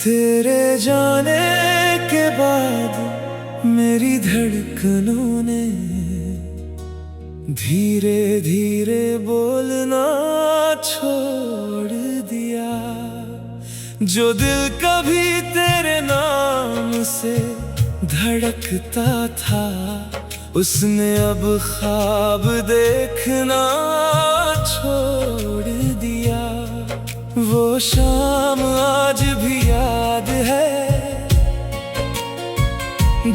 तेरे जाने के बाद मेरी धड़कनों ने धीरे धीरे बोलना छोड़ दिया। जो दिल कभी तेरे नाम से धड़कता था, उसने अब ख्वाब देखना छोड़ दिया। वो शाम आज भी याद है,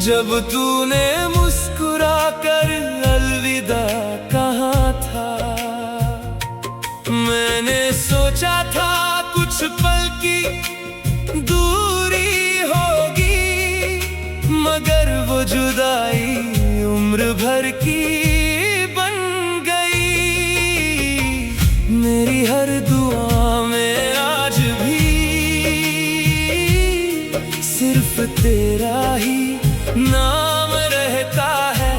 जब तूने मुस्कुरा कर अलविदा कहा था। मैंने सोचा था कुछ पल की दूरी होगी, मगर वो जुदाई उम्र भर की बन गई। मेरी हर दुआ में आज भी सिर्फ तेरा ही नाम रहता है।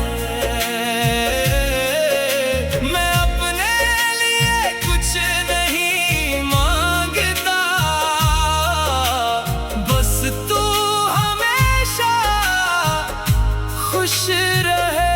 मैं अपने लिए कुछ नहीं मांगता, बस तू हमेशा खुश रहे।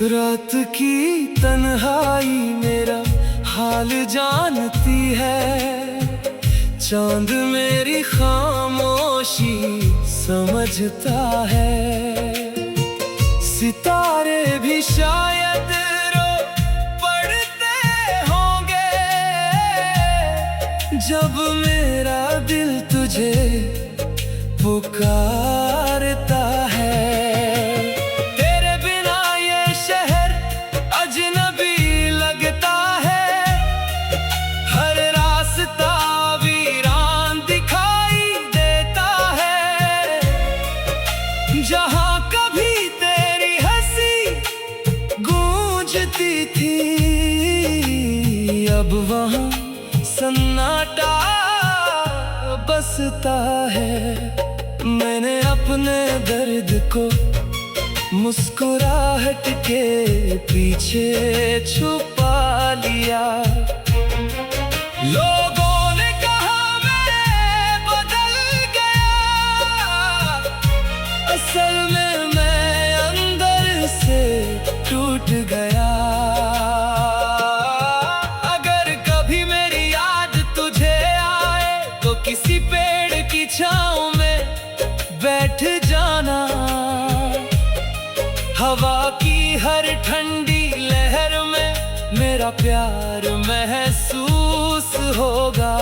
रात की तन्हाई मेरा हाल जानती है, चांद मेरी खामोशी समझता है। सितारे भी शायद रो पड़ते होंगे, जब मेरा दिल तुझे पुकारता है। जहाँ कभी तेरी हंसी गूंजती थी, अब वहाँ सन्नाटा बसता है। मैंने अपने दर्द को मुस्कुराहट के पीछे छुपा लिया। लोगों ने कहा मैं बदल गया, असल में मैं अंदर से टूट गया। अगर कभी मेरी याद तुझे आए तो किसी पेड़ की छांव में बैठ जाना। हवा की हर ठंडी लहर में मेरा प्यार महसूस होगा।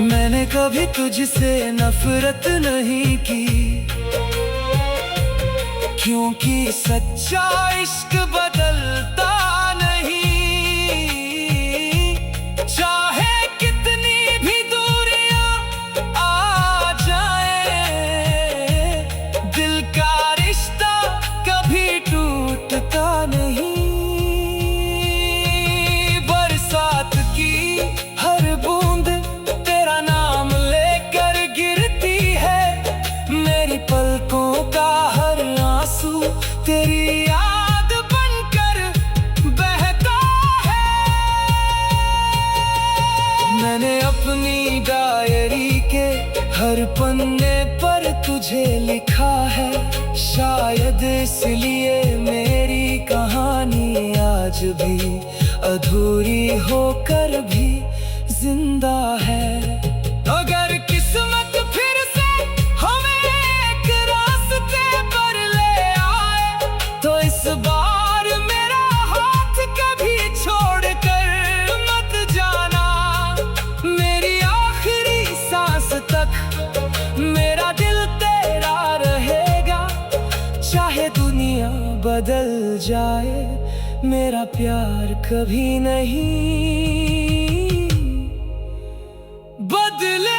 मैंने कभी तुझसे नफरत नहीं की, क्योंकि सच्चा इश्क बदलता नहीं। चाहे कितनी भी दूरियां आ जाए, दिल का रिश्ता कभी टूटता नहीं। बरसात की हर बूंद तेरा नाम लेकर गिरती है, मेरी पलकों का हर आंसू तेरी याद बनकर बहता है। मैंने अपनी डायरी के हर पन्ने पर तुझे लिखा है, शायद इसलिए मेरी कहानी आज भी अधूरी होकर भी जिंदा है। अगर किस्मत फिर से हमें एक रास्ते पर ले आए, तो इस बार मेरा हाथ कभी जाए, मेरा प्यार कभी नहीं बदलेगा।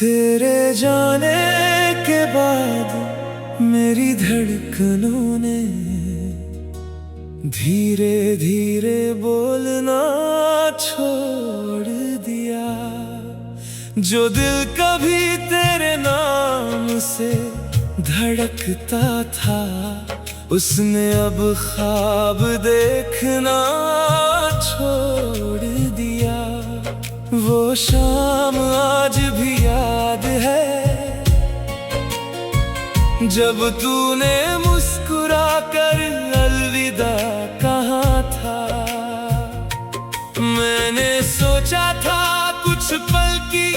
तेरे जाने के बाद मेरी धड़कनों ने धीरे धीरे बोलना छोड़ दिया। जो दिल कभी तेरे नाम से धड़कता था, उसने अब ख्वाब देखना छोड़ दिया। वो शाम आज भी याद है, जब तूने मुस्कुरा कर अलविदा कहा था। मैंने सोचा था कुछ पल की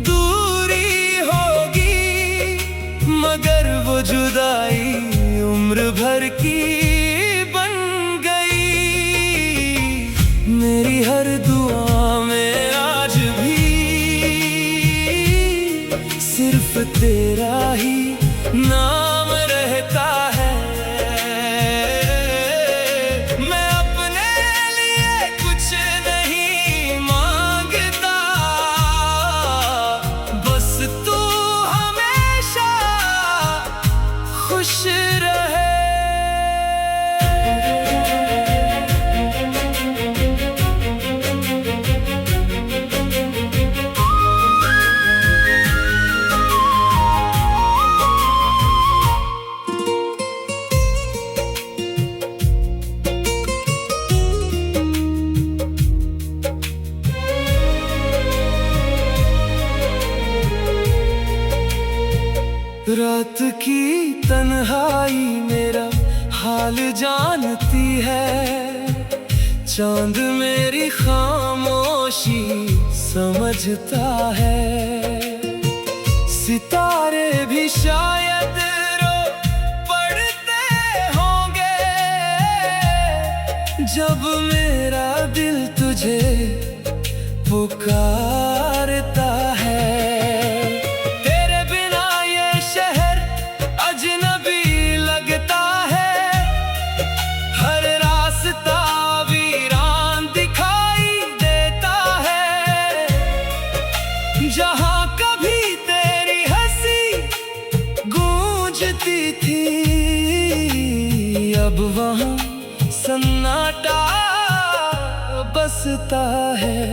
दूरी होगी, मगर वो जुदाई उम्र भर की बन गई। मेरी हर दुआ में आज भी सिर्फ तेरा ही नाम रहता है। मैं अपने लिए कुछ नहीं मांगता, बस तू हमेशा खुश रहे। रात की तन्हाई मेरा हाल जानती है, चांद मेरी खामोशी समझता है। सितारे भी शायद रो पड़ते होंगे, जब मेरा दिल तुझे पुकारता है। जहाँ कभी तेरी हंसी गूंजती थी, अब वहाँ सन्नाटा बसता है।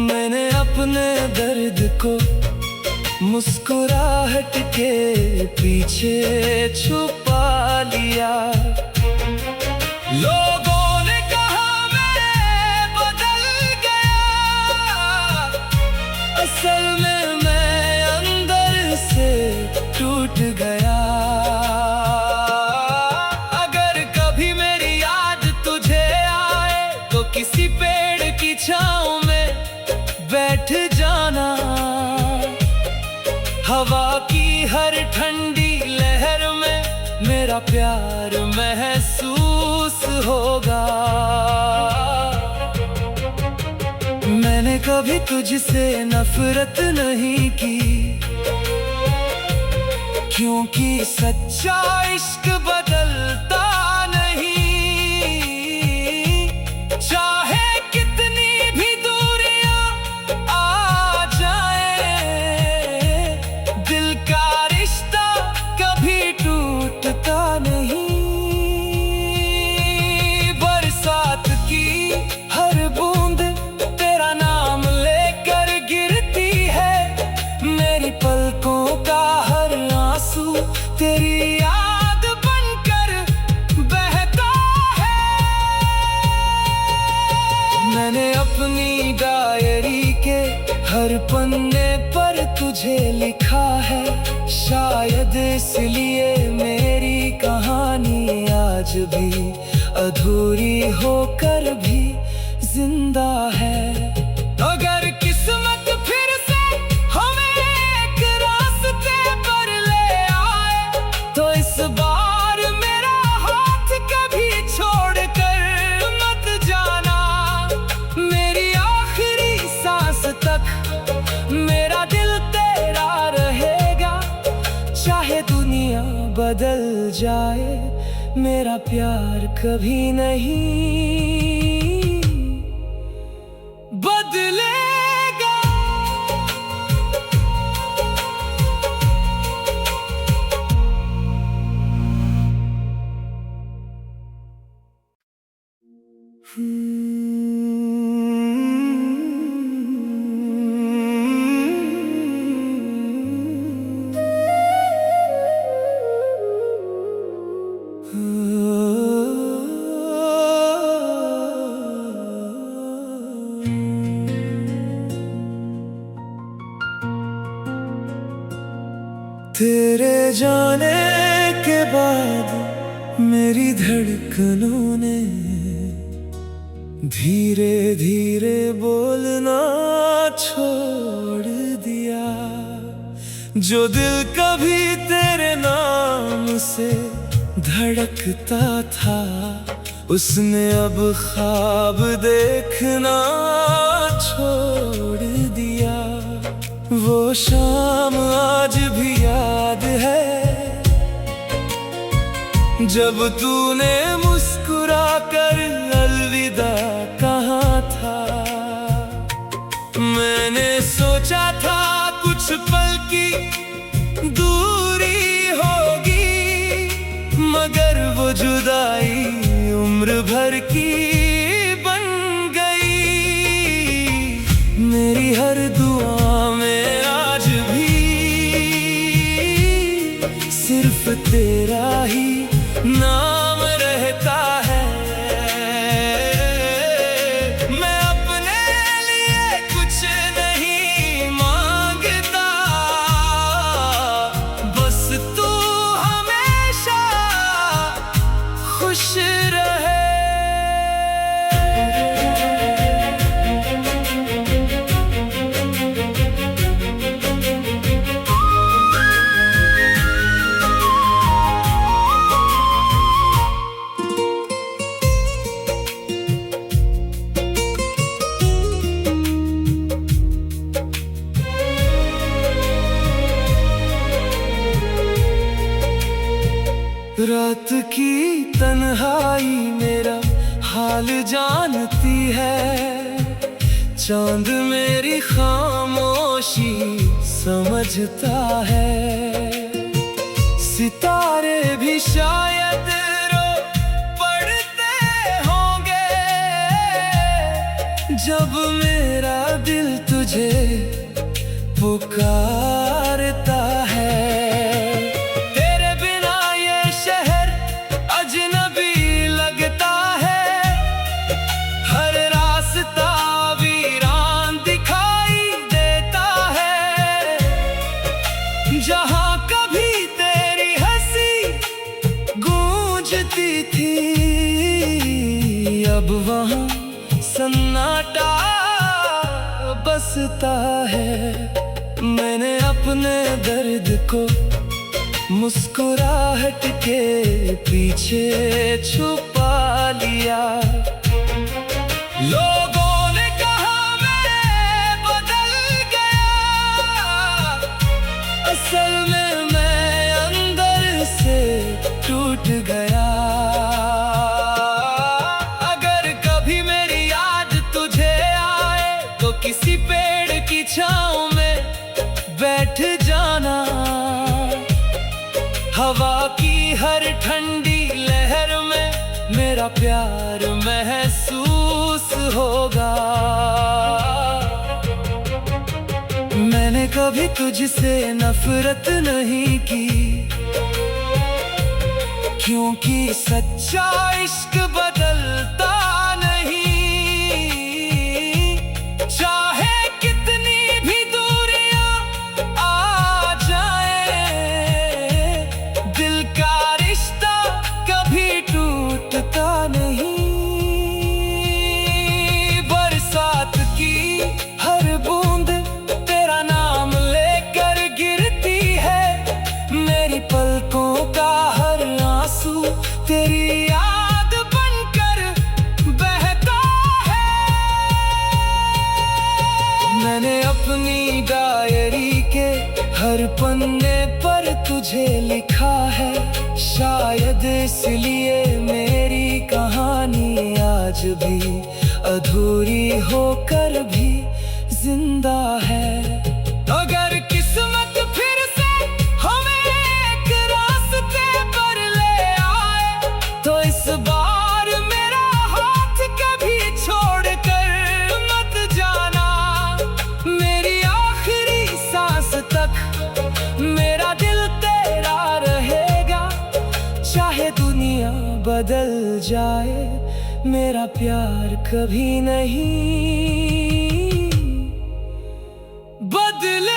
मैंने अपने दर्द को मुस्कुराहट के पीछे छुपा लिया। लोगों ने कहा मैं बदल गया, असल में मैं अंदर से टूट गया। अगर कभी मेरी याद तुझे आए, तो किसी पेड़ की छांव में बैठ जाना। हवा की हर ठंडी लहर में मेरा प्यार महसूस होगा। मैंने कभी तुझसे नफरत नहीं की, क्योंकि सच्चा इश्क बदलता नहीं। चाहे कितनी भी दूरियां आ जाए, दिल का रिश्ता कभी टूटता नहीं। बरसात की हर बूंद तेरा नाम लेकर गिरती है, मेरी पलकों का हर आंसू तेरी याद बनकर बहता है। मैंने अपनी डायरी के हर पन्ने पर तुझे लिखा है। शायद इसलिए मेरी कहानी आज भी अधूरी होकर भी जिंदा है। अगर किस्मत फिर से हमें एक रास्ते पर ले आए तो इस बार मेरा हाथ कभी छोड़कर मत जाना। मेरी आखिरी सांस तक मेरा दिल तेरा रहेगा, चाहे दुनिया बदल जाए मेरा प्यार कभी नहीं बदलेगा। तेरे जाने के बाद मेरी धड़कनों ने धीरे धीरे बोलना छोड़ दिया। जो दिल कभी तेरे नाम से धड़कता था उसने अब ख्वाब देखना छोड़ दिया। वो शाम आज भी याद है जब तूने मुस्कुरा कर अलविदा कहा था। मैंने सोचा था कुछ पल की दूरी होगी, मगर वो जुदाई उम्र भर की बन गई। मेरी हर दुआ में आज भी सिर्फ तेरा ही नाम रहता है। मैं अपने लिए कुछ नहीं मांगता, बस तू हमेशा खुश रहे। रात की तन्हाई मेरा हाल जानती है, चांद मेरी खामोशी समझता है। सितारे भी शायद रो पड़ते होंगे जब मेरा दिल तुझे पुकारता है। जहाँ कभी तेरी हंसी गूंजती थी अब वहाँ सन्नाटा बसता है। मैंने अपने दर्द को मुस्कुराहट के पीछे छुपा लिया। लोगों ने कहा मैं बदल गया, असल में मैं अंदर से टूट गया। अगर कभी मेरी याद तुझे आए तो किसी पेड़ की छांव में बैठ जाना। हवा की हर ठंडी लहर में मेरा प्यार महसूस होगा। मैंने कभी तुझसे नफरत नहीं की, क्योंकि सच्चा इश्क बदलता नहीं। चाहे कितनी भी दूरियां आ जाए पलकों का हर आंसू तेरी याद बनकर बहता है। मैंने अपनी डायरी के हर पन्ने पर तुझे लिखा है, शायद इसलिए मेरी कहानी आज भी अधूरी होकर भी जिंदा है। अगर किस्मत फिर से हमें एक रास्ते पर ले आए, तो इस बार मेरा हाथ कभी छोड़ कर मत जाना। मेरी आखिरी सांस तक मेरा दिल तेरा रहेगा, चाहे दुनिया बदल जाए मेरा प्यार कभी नहीं बदलेगा।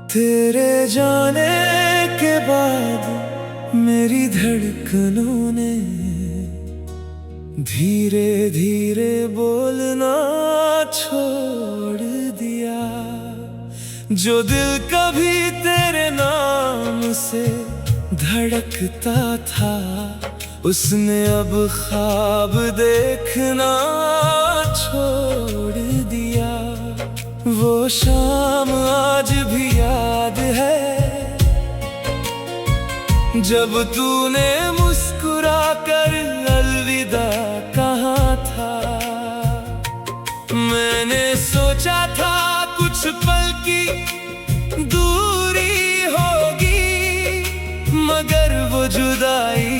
तेरे जाने के बाद मेरी धड़कनों ने धीरे धीरे बोलना छोड़ दिया। जो दिल कभी तेरे नाम से धड़कता था, उसने अब ख्वाब देखना छोड़ दिया। वो शाम आज भी याद है, जब तूने मुस्कुरा कर अलविदा कहा था। मैंने सोचा था कुछ पल की दूरी होगी, मगर वो जुदाई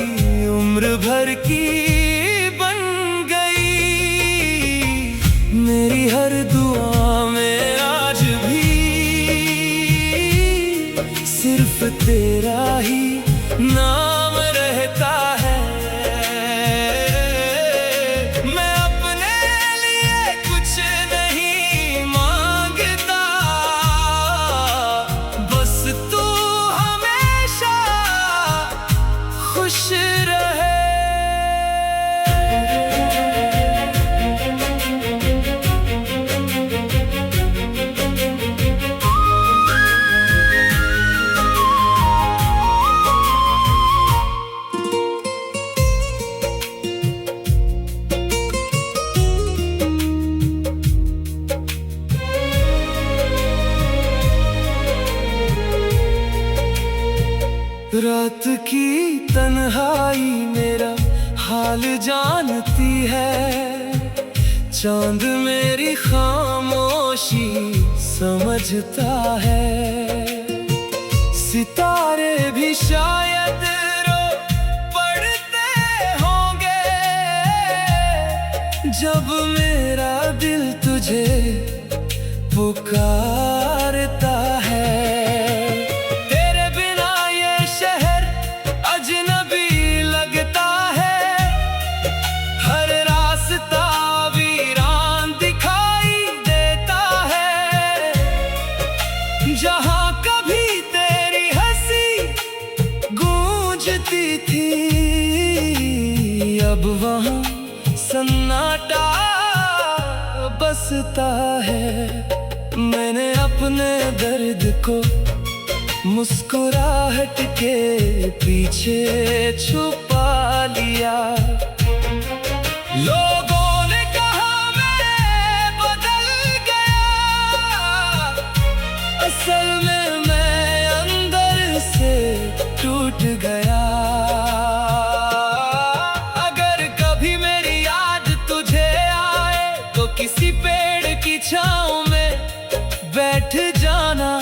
उम्र भर की बन गई। मेरी हर दुआ में आज भी सिर्फ तेरा ही नाम रहता है। मैं अपने लिए कुछ नहीं मांगता, बस तू हमेशा खुश रहे। रात की तन्हाई मेरा हाल जानती है, चांद मेरी खामोशी समझता है। सितारे भी शायद रो पड़ते होंगे, जब मेरा दिल तुझे पुकारता है। जहाँ कभी तेरी हंसी गूंजती थी, अब वहाँ सन्नाटा बसता है। मैंने अपने दर्द को मुस्कुराहट के पीछे छुपा लिया। लोगों ने कहा मैं बदल गया, असल में मैं अंदर से टूट गया। अगर कभी मेरी याद तुझे आए, तो किसी पेड़ की छांव में बैठ जाना।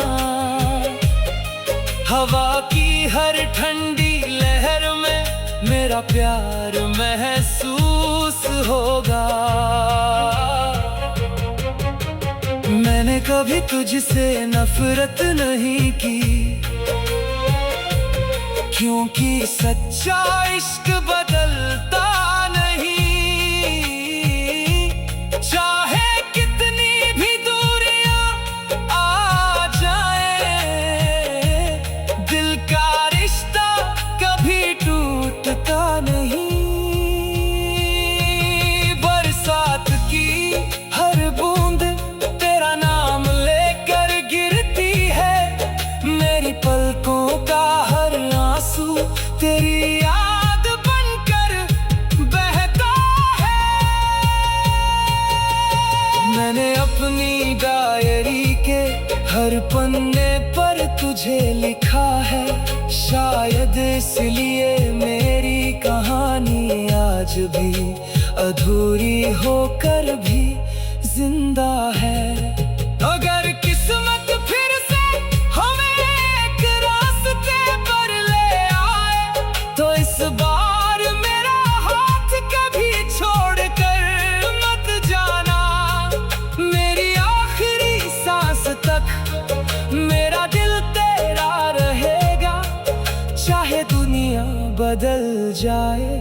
हवा की हर ठंडी लहर में मेरा प्यार महसूस होगा। मैंने कभी तुझसे नफरत नहीं की, क्योंकि सच्चा इश्क बदलता नहीं। चाहे कितनी भी दूरियां आ जाए, दिल का रिश्ता कभी टूटता नहीं। बरसात की हर बूंद तेरा नाम लेकर गिरती है, मेरी पलकों का हर आंसू तेरी याद बनकर बहता है। मैंने अपनी डायरी के हर पन्ने पर तुझे लिखा है, शायद इसलिए मेरी कहानी आज भी अधूरी होकर भी जिंदा है। अगर किस्मत फिर से हमें एक रास्ते पर ले आए, तो इस बार मेरा हाथ कभी छोड़ कर मत जाना। मेरी आखिरी सांस तक मेरा दिल तेरा रहेगा, चाहे दुनिया बदल जाए,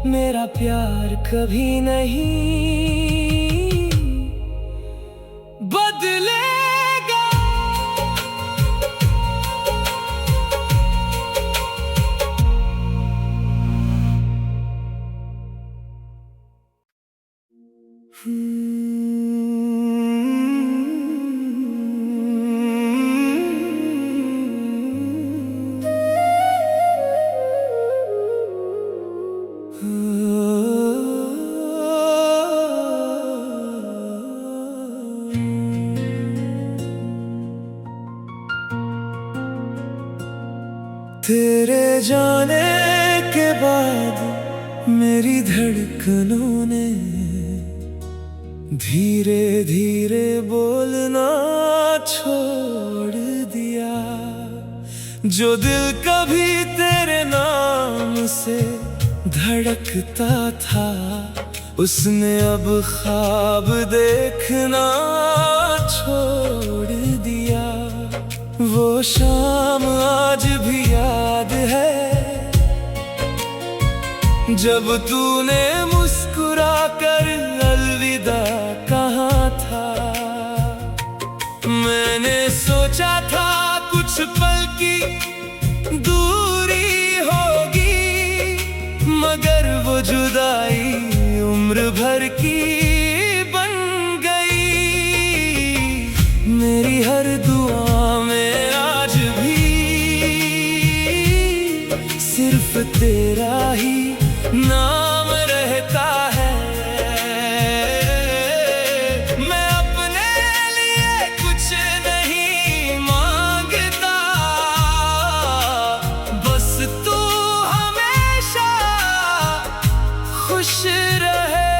मेरा प्यार कभी नहीं बदलेगा। तेरे जाने के बाद मेरी धड़कनों ने धीरे धीरे बोलना छोड़ दिया। जो दिल कभी तेरे नाम से धड़कता था, उसने अब ख्वाब देखना छोड़ दिया। वो शाम आज भी याद है, जब तूने मुस्कुरा कर अलविदा कहा था। मैंने सोचा था कुछ पल की दूरी होगी, मगर वो जुदाई उम्र भर की बन गई। मेरी हर दुआ में आज भी सिर्फ तेरा ही नाम रहता है। मैं अपने लिए कुछ नहीं मांगता, बस तू हमेशा खुश रहे।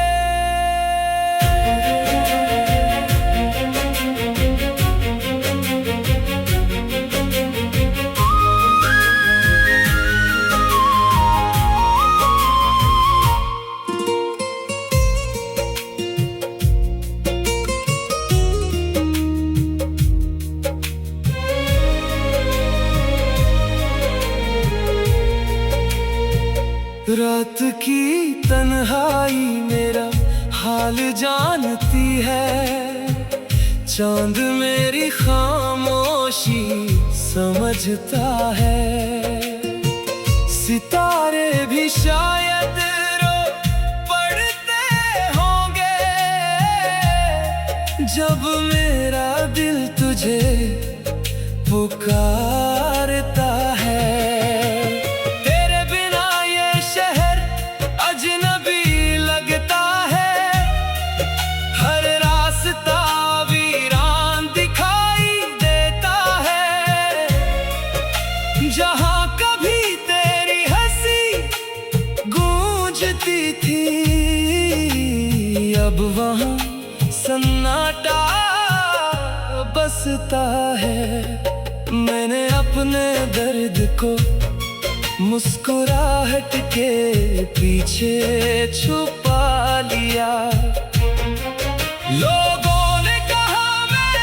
रात की तन्हाई मेरा हाल जानती है, चांद मेरी खामोशी समझता है। सितारे भी शायद रो पड़ते होंगे, जब मेरा दिल तुझे पुकारता है। जहाँ कभी तेरी हंसी गूंजती थी, अब वहाँ सन्नाटा बसता है। मैंने अपने दर्द को मुस्कुराहट के पीछे छुपा लिया। लोगों ने कहा मैं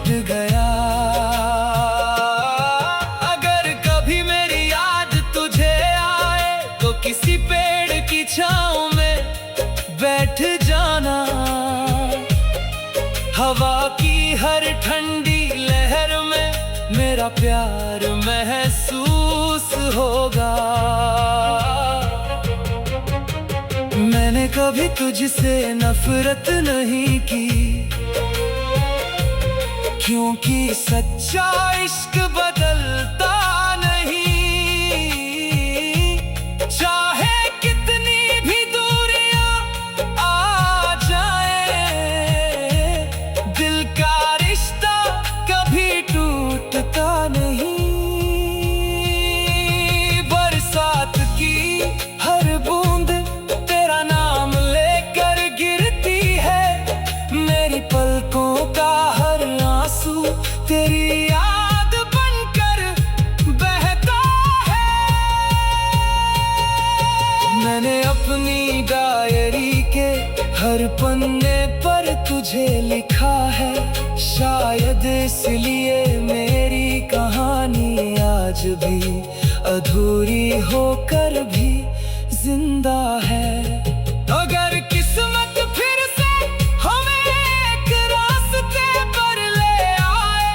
लौट गया। अगर कभी मेरी याद तुझे आए तो किसी पेड़ की छांव में बैठ जाना। हवा की हर ठंडी लहर में मेरा प्यार महसूस होगा। मैंने कभी तुझसे नफरत नहीं की, क्योंकि सच्चा इश्क बदलता नहीं। चाहे कितनी भी दूरियां आ जाए, दिल का रिश्ता कभी टूटता नहीं। बरसात की हर बूंद तेरा नाम लेकर गिरती है। मेरी पलकों का हर आंसू तेरी याद बनकर बहता है। मैंने अपनी डायरी के हर पन्ने पर तुझे लिखा है। शायद इसलिए मेरी कहानी आज भी अधूरी होकर भी जिंदा है। अगर किस्मत फिर से हमें एक रास्ते पर ले आए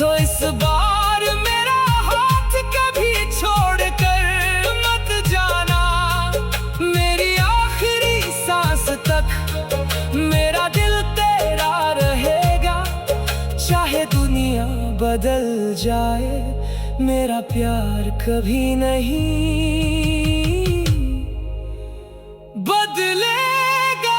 तो इस बार मेरा हाथ कभी छोड़कर मत जाना। मेरी आखिरी सांस तक मेरा दिल तेरा रहेगा। चाहे दुनिया बदल जाए, मेरा प्यार कभी नहीं बदलेगा।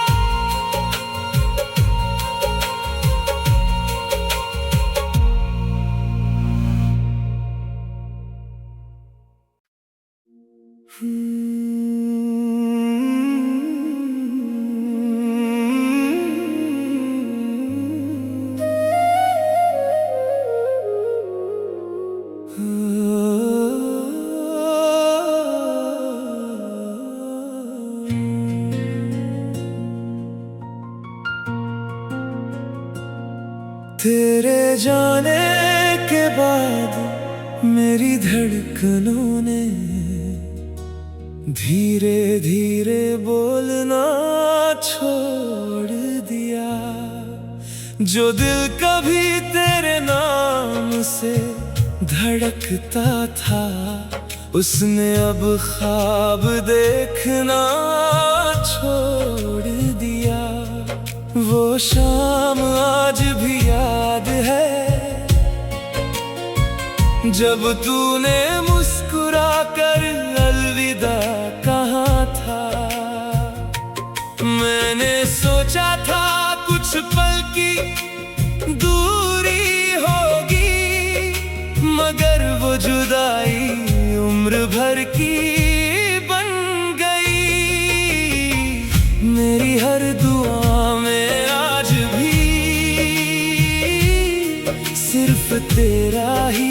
तेरे जाने के बाद मेरी धड़कनों ने धीरे धीरे बोलना छोड़ दिया। जो दिल कभी तेरे नाम से धड़कता था, उसने अब ख्वाब देखना छोड़ दिया। वो शाम आज भी याद है, जब तूने मुस्कुरा कर अलविदा कहा था। मैंने सोचा था कुछ पल की दूरी होगी, मगर वो जुदाई उम्र भर की बन गई। मेरी हर दुआ में आज भी सिर्फ तेरा ही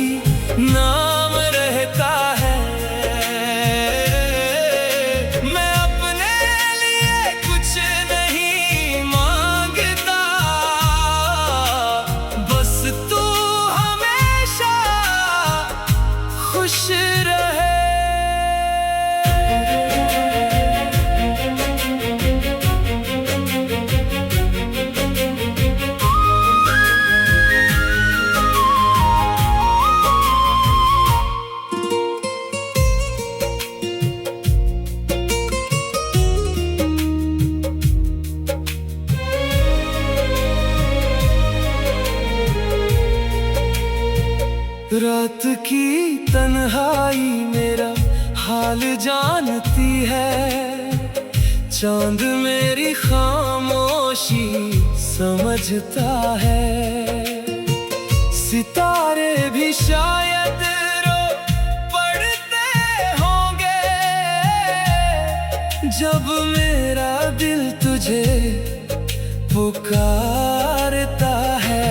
नाम रहता है। मैं अपने लिए कुछ नहीं मांगता, बस तू हमेशा खुश रहे। रात की तन्हाई मेरा हाल जानती है, चांद मेरी खामोशी समझता है। सितारे भी शायद रो पड़ते होंगे, जब मेरा दिल तुझे पुकारता है।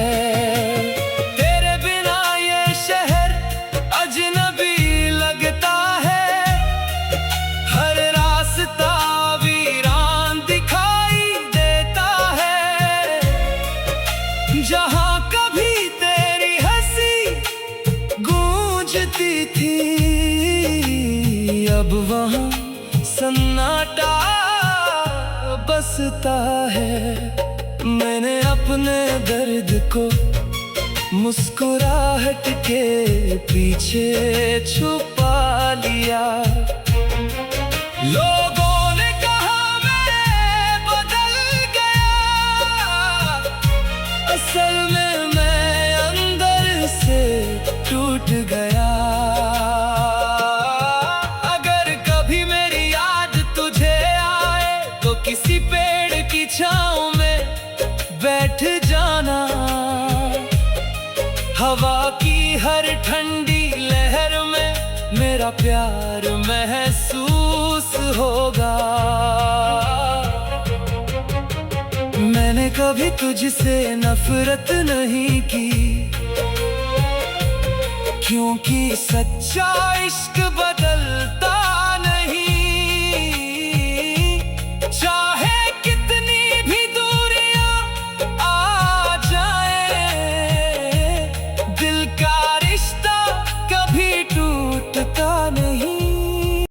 जहाँ कभी सन्नाटा बसता है। मैंने अपने दर्द को मुस्कुराहट के पीछे छुपा लिया। लोगों ने कहा मैं बदल गया, असल में मैं अंदर से टूट गया। अगर कभी मेरी याद तुझे आए तो किसी पेड़ की छांव में बैठ जाना। हवा की हर ठंडी लहर में मेरा प्यार महसूस होगा। मैंने कभी तुझसे नफरत नहीं की, क्योंकि सच्चा इश्क